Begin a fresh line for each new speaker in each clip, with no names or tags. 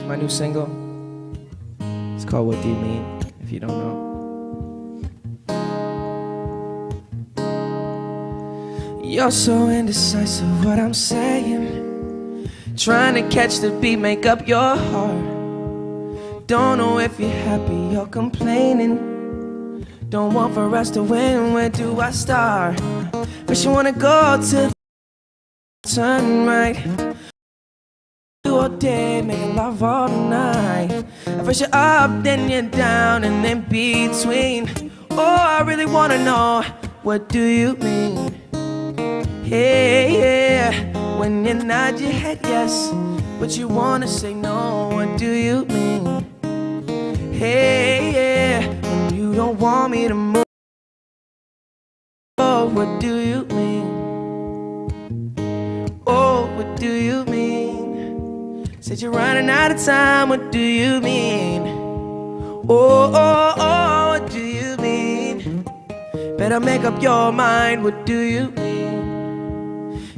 my new single. It's called What Do You Mean, if you don't know. You're so indecisive what I'm saying, trying to catch the beat, make up your heart. Don't know if you're happy or complaining. Don't want for us to win, where do I start? First you wanna go to the turn right, all day, making love all night. First you're up, then you're down, and in between. Oh, I really wanna know, what do you mean? Hey, yeah, when you nod your head yes, but you wanna say no, what do you mean? Hey, yeah, when you don't want me to move, oh, what do you mean? Oh, what do you mean? Said you're running out of time, what do you mean? Oh, oh, oh, what do you mean? Better make up your mind, what do you mean?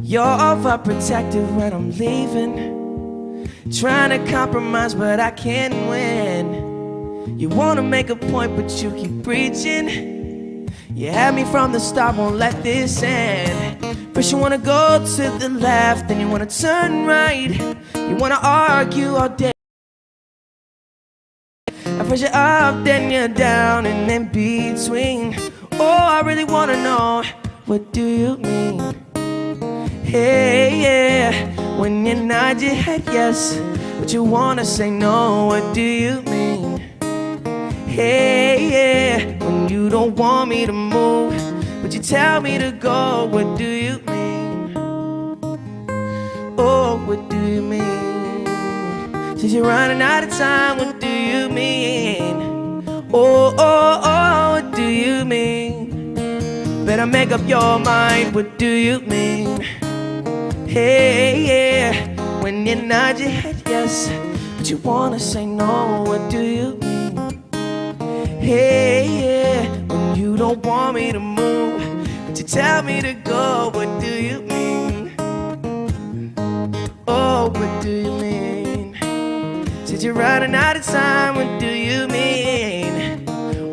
You're overprotective when I'm leaving, trying to compromise but I can't win. You wanna make a point but you keep preaching. You had me from the start, won't let this end. First you wanna go to the left, then you wanna turn right. You wanna argue all day. At first you're up, then you're down, and in between. Oh, I really wanna know, what do you mean? Hey, yeah, when you nod your head yes, but you wanna say no, what do you mean? Hey, yeah, when you don't want me to move, but you tell me to go, what do you mean? Oh, what do you mean? Since you're running out of time, what do you mean? Oh, oh, oh, what do you mean? Better make up your mind, what do you mean? Hey, yeah, when you nod your head yes, but you wanna say no, what do you mean? Hey, yeah, when you don't want me to move, but you tell me to go, what do you mean? Oh, what do you mean? Said you're running out of time, what do you mean?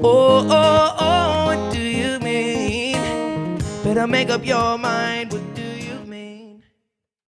Oh, oh, oh, what do you mean? Better make up your mind, what